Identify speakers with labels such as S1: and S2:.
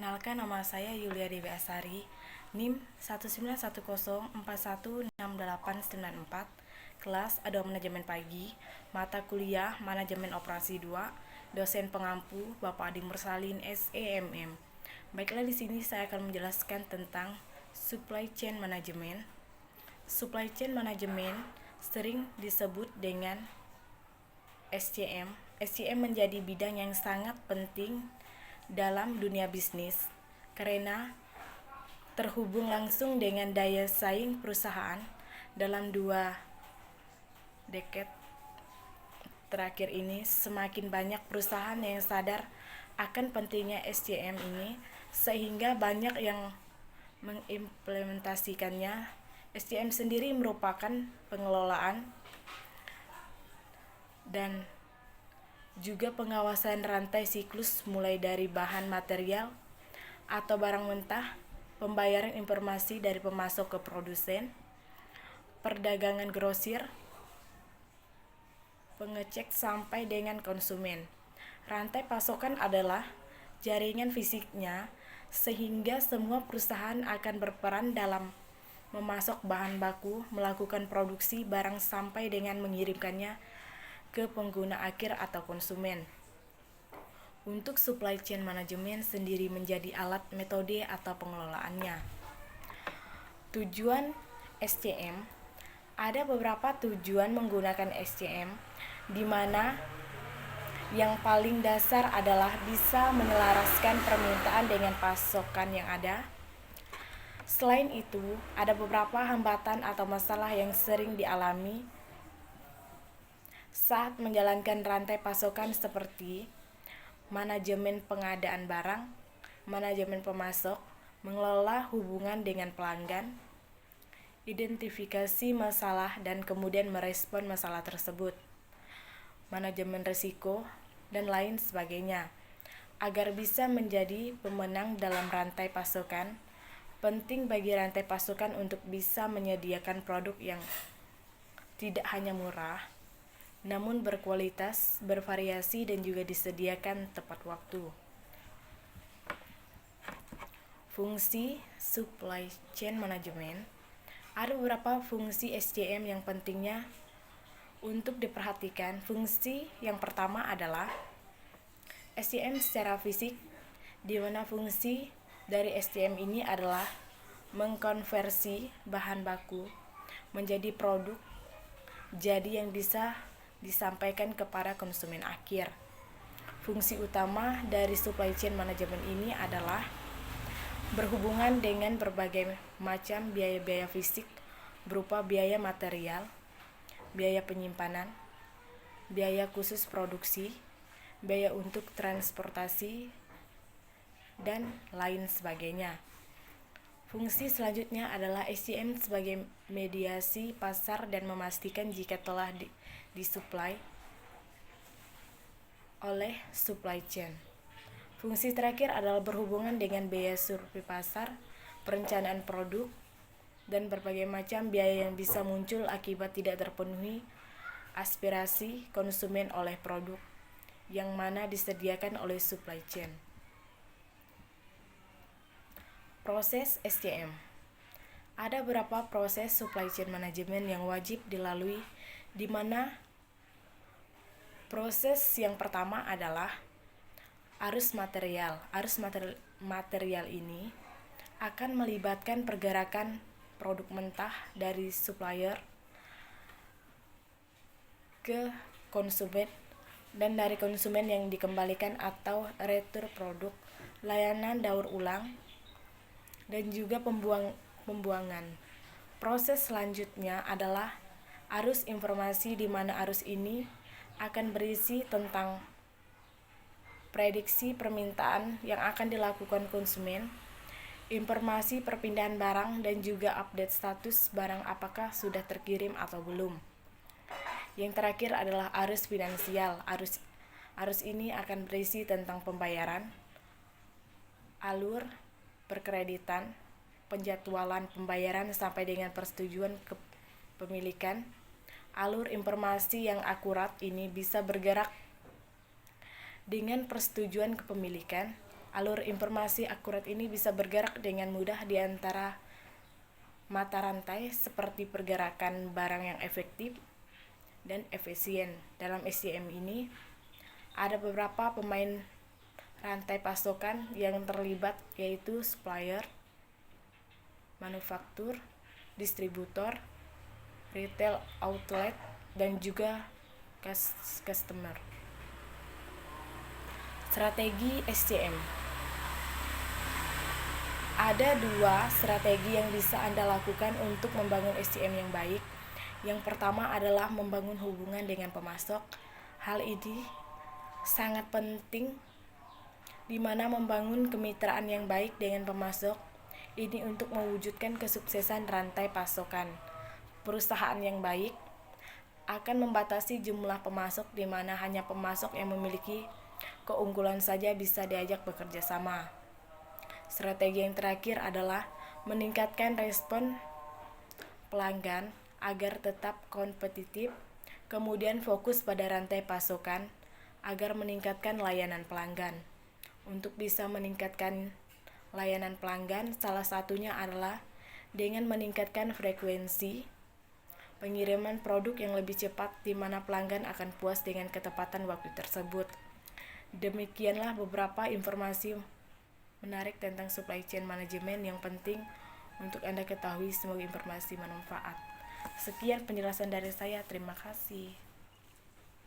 S1: Perkenalkan, nama saya Yulia Dewi Asari, NIM 19104168894, kelas Ado Manajemen Pagi, mata kuliah Manajemen Operasi 2, dosen pengampu Bapak Adi Mursalin SEMM. Baiklah, di sini saya akan menjelaskan tentang Supply Chain Management. Supply Chain Management sering disebut dengan SCM. SCM menjadi bidang yang sangat penting dalam dunia bisnis karena terhubung langsung dengan daya saing perusahaan. Dalam 2 dekade terakhir ini, semakin banyak perusahaan yang sadar akan pentingnya SCM ini, sehingga banyak yang mengimplementasikannya. SCM sendiri merupakan pengelolaan dan juga pengawasan rantai siklus mulai dari bahan material atau barang mentah, pembayaran informasi dari pemasok ke produsen, perdagangan grosir, pengecek sampai dengan konsumen. Rantai pasokan adalah jaringan fisiknya, sehingga semua perusahaan akan berperan dalam memasok bahan baku, melakukan produksi barang sampai dengan mengirimkannya ke pengguna akhir atau konsumen. Untuk supply chain management sendiri menjadi alat metode atau pengelolaannya. Tujuan SCM, ada beberapa tujuan menggunakan SCM, di mana yang paling dasar adalah bisa menyelaraskan permintaan dengan pasokan yang ada. Selain itu, ada beberapa hambatan atau masalah yang sering dialami saat menjalankan rantai pasokan, seperti manajemen pengadaan barang, manajemen pemasok, mengelola hubungan dengan pelanggan, identifikasi masalah dan kemudian merespon masalah tersebut, manajemen risiko, dan lain sebagainya. Agar bisa menjadi pemenang dalam rantai pasokan, penting bagi rantai pasokan untuk bisa menyediakan produk yang tidak hanya murah, namun berkualitas, bervariasi, dan juga disediakan tepat waktu. Fungsi supply chain management, ada beberapa fungsi SCM yang pentingnya untuk diperhatikan. Fungsi yang pertama adalah SCM secara fisik, di mana fungsi dari SCM ini adalah mengkonversi bahan baku menjadi produk jadi yang bisa disampaikan kepada konsumen akhir. Fungsi utama dari supply chain management ini adalah berhubungan dengan berbagai macam biaya-biaya fisik berupa biaya material, biaya penyimpanan, biaya khusus produksi, biaya untuk transportasi, dan lain sebagainya. Fungsi selanjutnya adalah SCM sebagai mediasi pasar dan memastikan jika telah disuplai oleh supply chain. Fungsi terakhir adalah berhubungan dengan biaya survei pasar, perencanaan produk, dan berbagai macam biaya yang bisa muncul akibat tidak terpenuhi aspirasi konsumen oleh produk yang mana disediakan oleh supply chain. Proses SCM. Ada beberapa proses supply chain management yang wajib dilalui, di mana proses yang pertama adalah arus material. Arus material ini akan melibatkan pergerakan produk mentah dari supplier ke konsumen dan dari konsumen yang dikembalikan atau retur produk, layanan daur ulang, dan juga pembuangan. Proses selanjutnya adalah arus informasi, di mana arus ini akan berisi tentang prediksi permintaan yang akan dilakukan konsumen, informasi perpindahan barang, dan juga update status barang apakah sudah terkirim atau belum. Yang terakhir adalah arus finansial. Arus ini akan berisi tentang pembayaran, alur perkreditan, penjadwalan pembayaran sampai dengan persetujuan kepemilikan. Alur informasi yang akurat ini bisa bergerak dengan persetujuan kepemilikan, Alur informasi akurat ini bisa bergerak dengan mudah di antara mata rantai seperti pergerakan barang yang efektif dan efisien. Dalam SCM ini ada beberapa pemain rantai pasokan yang terlibat, yaitu supplier, manufaktur, distributor, retail outlet, dan juga customer. Strategi SCM. Ada dua strategi yang bisa Anda lakukan untuk membangun SCM yang baik. Yang pertama adalah membangun hubungan dengan pemasok. Hal ini sangat penting, di mana membangun kemitraan yang baik dengan pemasok ini untuk mewujudkan kesuksesan rantai pasokan. Perusahaan yang baik akan membatasi jumlah pemasok, di mana hanya pemasok yang memiliki keunggulan saja bisa diajak bekerja sama. Strategi yang terakhir adalah meningkatkan respon pelanggan agar tetap kompetitif, kemudian fokus pada rantai pasokan agar meningkatkan layanan pelanggan. Untuk bisa meningkatkan layanan pelanggan, salah satunya adalah dengan meningkatkan frekuensi pengiriman produk yang lebih cepat, di mana pelanggan akan puas dengan ketepatan waktu tersebut. Demikianlah beberapa informasi menarik tentang supply chain management yang penting untuk Anda ketahui. Semoga informasi bermanfaat. Sekian penjelasan dari saya. Terima kasih.